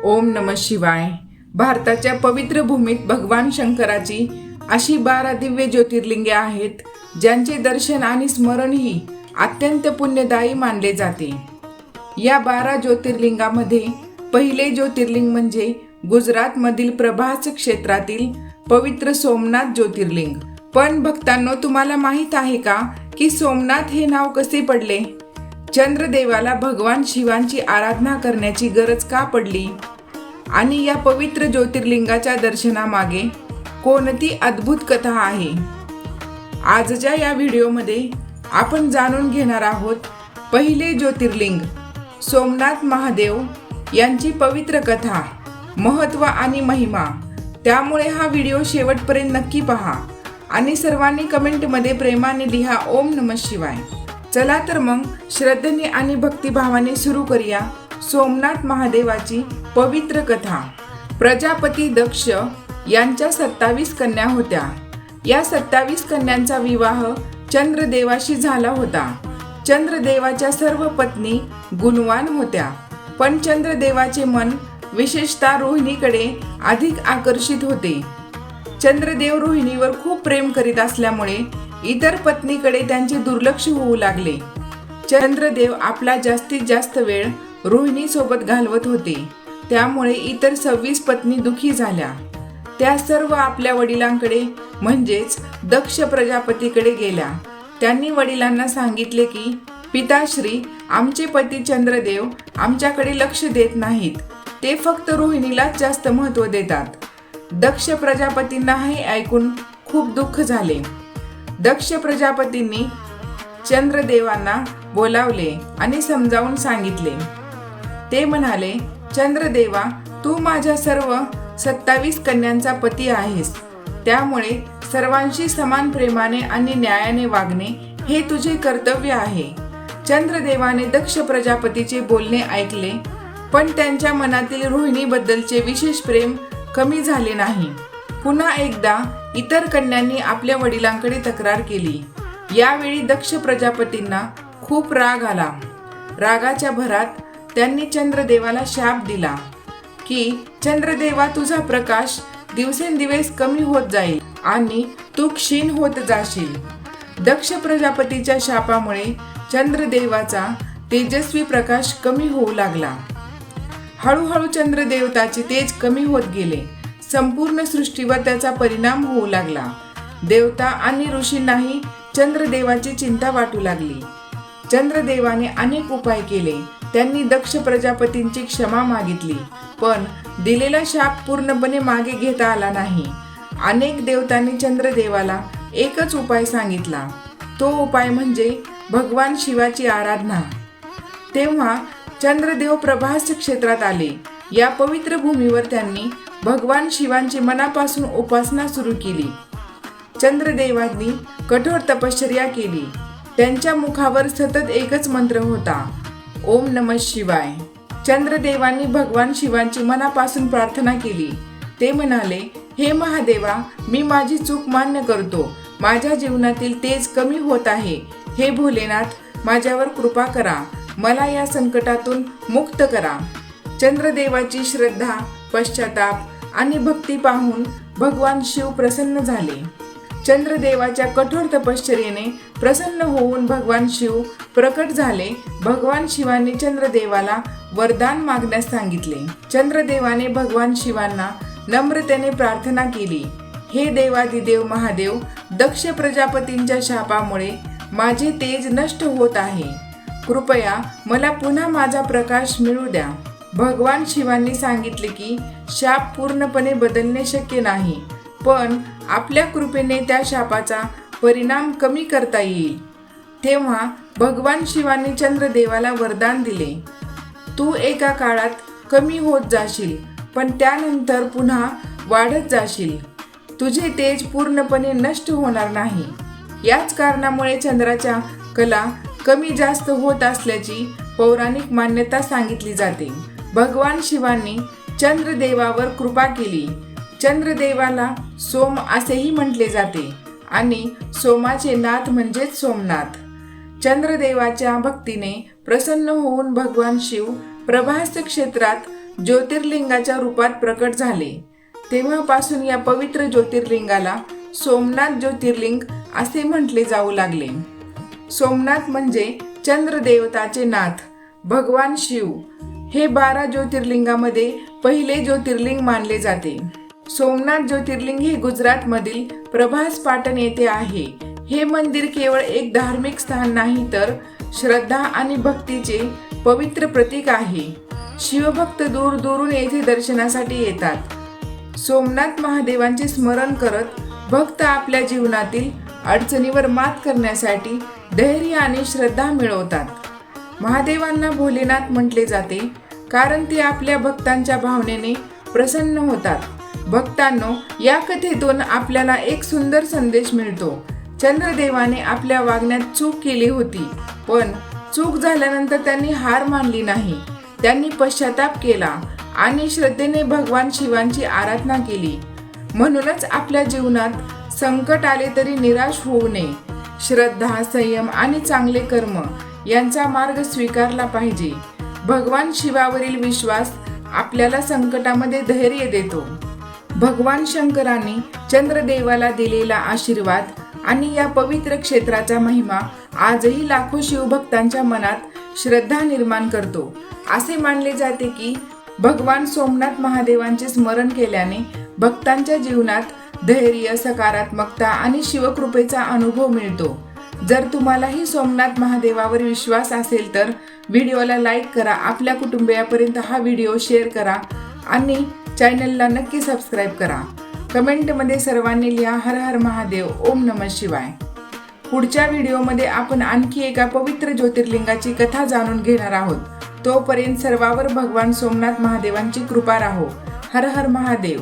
ओम नमः शिवाय। भारताच्या पवित्र भूमीत भगवान शंकराची अशी 12 दिव्य ज्योतिर्लिंगे आहेत, ज्यांचे दर्शन आणि स्मरणही अत्यंत पुण्यदायी मानले जाते। या 12 ज्योतिर्लिंगामध्ये पहिले ज्योतिर्लिंग म्हणजे गुजरातमधील प्रभास क्षेत्रातील पवित्र सोमनाथ ज्योतिर्लिंग। पण भक्तांनो, तुम्हाला माहित आहे का की सोमनाथ हे नाव कसे पडले? चंद्रदेवाला भगवान शिवांची आराधना करण्याची गरज का पडली? आणि या पवित्र ज्योतिर्लिंगाच्या दर्शनामागे कोणती अद्भुत कथा आहे? आजच्या या व्हिडिओमध्ये आपण जाणून घेणार आहोत पहिले ज्योतिर्लिंग सोमनाथ महादेव यांची पवित्र कथा, महत्त्व आणि महिमा। त्यामुळे हा व्हिडिओ शेवटपर्यंत नक्की पहा आणि सर्वांनी कमेंटमध्ये प्रेमाने लिहा ओम नमः शिवाय। चला तर मग श्रद्धेने आणि भक्तिभावाने सुरू करूया सोमनाथ महादेवाची पवित्र कथा। प्रजापती दक्ष यांच्या 27 कन्या होत्या। या 27 कन्यांचा विवाह चंद्रदेवाशी झाला होता। चंद्रदेवाच्या सर्व पत्नी गुणवान होत्या, पण चंद्रदेवाचे मन विशेषतः रोहिणीकडे अधिक आकर्षित होते। चंद्रदेव रोहिणीवर खूप प्रेम करीत असल्यामुळे इतर पत्नीकडे त्यांचे दुर्लक्ष होऊ लागले। चंद्रदेव आपला जास्तीत जास्त वेळ रोहिणी सोबत घालवत होते, त्यामुळे इतर 26 पत्नी दुखी झाल्या। त्या सर्व आपल्या वडिलांकडे म्हणजेच दक्ष प्रजापतीकडे गेल्या। त्यांनी वडिलांना सांगितले की पिताश्री, आमचे पती चंद्रदेव आमच्याकडे लक्ष देत नाहीत, ते फक्त रोहिणीलाच जास्त महत्त्व देतात। दक्ष प्रजापतींना हे ऐकून खूप दुःख झाले। दक्ष प्रजापतींनी चंद्रदेवांना बोलावले आणि समजावून सांगितले। ते म्हणाले, चंद्रदेवा, तू माझ्या सर्व 27 कन्यांचा पती आहेस, त्यामुळे सर्वांशी समान प्रेमाने आणि न्यायाने वागणे हे तुझे कर्तव्य आहे। चंद्रदेवाने दक्ष प्रजापतीचे बोलणे ऐकले, पण त्यांच्या मनातील रोहिणीबद्दलचे विशेष प्रेम कमी झाले नाही। पुन्हा एकदा इतर कन्यांनी आपल्या वडिलांकडे तक्रार केली। यावेळी दक्ष प्रजापतींना खूप राग आला। रागाच्या भरात त्यांनी चंद्रदेवाला शाप दिला की चंद्रदेवा, तुझा प्रकाश दिवसेंदिवस कमी होत जाईल आणि तू क्षीण होत जाशील। दक्ष प्रजापतीच्या शापामुळे चंद्रदेवाचा तेजस्वी प्रकाश कमी होऊ लागला। हळूहळू चंद्रदेवताचे तेज कमी होत गेले। संपूर्ण सृष्टीवर त्याचा परिणाम होऊ लागला। देवता आणि ऋषींनाही चंद्रदेवाची चिंता वाटू लागली। चंद्रदेवाने अनेक उपाय केले। त्यांनी दक्ष प्रजापतींची क्षमा मागितली, पण दिलेला शाप पूर्णपणे मागे घेता आला नाही। अनेक देवतांनी चंद्रदेवाला एकच उपाय सांगितला, तो उपाय म्हणजे भगवान शिवाची आराधना। तेव्हा चंद्रदेव प्रभास क्षेत्रात आले। या पवित्र भूमीवर त्यांनी भगवान शिवांची मनापासून उपासना सुरू केली। चंद्रदेवांनी कठोर तपश्चर्या केली। त्यांच्या मुखावर सतत एकच मंत्र होता, ओम नमः शिवाय। चंद्रदेवांनी भगवान शिवांची मनापासून प्रार्थना केली। ते म्हणाले, हे महादेवा, मी माझी चूक मान्य करतो। माझ्या जीवनातील तेज कमी होत आहे। हे भोलेनाथ, माझ्यावर कृपा करा, मला या संकटातून मुक्त करा। चंद्रदेवाची श्रद्धा, पश्चाताप आणि भक्ती पाहून भगवान शिव प्रसन्न झाले। चंद्रदेवाच्या कठोर तपश्चर्येने प्रसन्न होऊन भगवान शिव प्रकट झाले। भगवान शिवांनी चंद्रदेवाला वरदान मागण्यास सांगितले। चंद्रदेवाने भगवान शिवांना नम्रतेने प्रार्थना केली, हे देवादिदेव महादेव, दक्ष प्रजापतींच्या शापामुळे माझे तेज नष्ट होत आहे। कृपया मला पुन्हा माझा प्रकाश मिळू द्या। भगवान शिवांनी सांगितले की शाप पूर्णपणे बदलणे शक्य नाही, पण आपल्या कृपेने त्या शापाचा परिणाम कमी करता येईल। तेव्हा भगवान शिवांनी चंद्रदेवाला वरदान दिले, तू एका काळात कमी होत जाशील, पण त्यानंतर पुन्हा वाढत जाशील। तुझे तेज पूर्णपणे नष्ट होणार नाही। याच कारणामुळे चंद्राच्या कला कमी जास्त होत असल्याची पौराणिक मान्यता सांगितली जाते। भगवान शिवांनी चंद्रदेवावर कृपा केली। चंद्रदेवाला सोम असेही म्हटले जाते आणि सोमाचे नाथ म्हणजेच सोमनाथ। चंद्रदेवाच्या भक्तीने प्रसन्न होऊन भगवान शिव प्रभास क्षेत्रात ज्योतिर्लिंगाच्या रूपात प्रकट झाले. तेव्हापासून या पवित्र ज्योतिर्लिंगाला सोमनाथ ज्योतिर्लिंग असे म्हटले जाऊ लागले. सोमनाथ म्हणजे चंद्रदेवताचे नाथ भगवान शिव हे 12 ज्योतिर्लिंगामध्ये पहिले ज्योतिर्लिंग मानले जाते. सोमनाथ ज्योतिर्लिंग हे गुजरातमधील प्रभास पाटण येथे आहे. हे मंदिर केवळ एक धार्मिक स्थान नाही तर श्रद्धा आणि भक्तीचे पवित्र प्रतीक आहे. शिवभक्त दूर दूरून येथे दर्शनासाठी येतात. सोमनाथ महादेवांचे स्मरण करत भक्त आपल्या जीवनातील अडचणीवर मात करण्यासाठी धैर्य आणि श्रद्धा मिळवतात. महादेवांना भोलेनाथ म्हटले जाते कारण ते आपल्या भक्तांच्या भावनेने प्रसन्न होतात. भक्तांनो, या कथेतून आपल्याला एक सुंदर संदेश मिळतो. चंद्रदेवाने आपल्या वागण्यात चूक केली होती, पण चूक झाल्यानंतर त्यांनी हार मानली नाही. त्यांनी पश्चाताप केला आणि श्रद्धेने भगवान शिवांची आराधना केली. म्हणूनच आपल्या जीवनात संकट आले तरी निराश होऊ नये. श्रद्धा, संयम आणि चांगले कर्म यांचा मार्ग स्वीकारला पाहिजे. भगवान शिवावरील विश्वास आपल्याला संकटामध्ये धैर्य देतो. भगवान शंकरांनी चंद्रदेवाला दिलेला आशीर्वाद आणि या पवित्र क्षेत्राचा महिमा आजही लाखो शिवभक्तांच्या मनात श्रद्धा निर्माण करतो. असे मानले जाते की भगवान सोमनाथ महादेवांचे स्मरण केल्याने भक्तांच्या जीवनात धैर्य, सकारात्मकता आणि शिवकृपेचा अनुभव मिळतो. जर तुम्हालाही सोमनाथ महादेवावर विश्वास असेल तर व्हिडिओला लाईक करा, आपल्या कुटुंबियापर्यंत हा व्हिडिओ शेअर करा आणि चॅनलला नक्की सबस्क्राईब करा. कमेंटमध्ये सर्वांनी लिहा हर हर महादेव, ओम नमः शिवाय. पुढच्या व्हिडिओमध्ये आपण आणखी एका पवित्र ज्योतिर्लिंगाची कथा जाणून घेणार आहोत. तोपर्यंत सर्वावर भगवान सोमनाथ महादेवांची कृपा राहो. हर हर महादेव.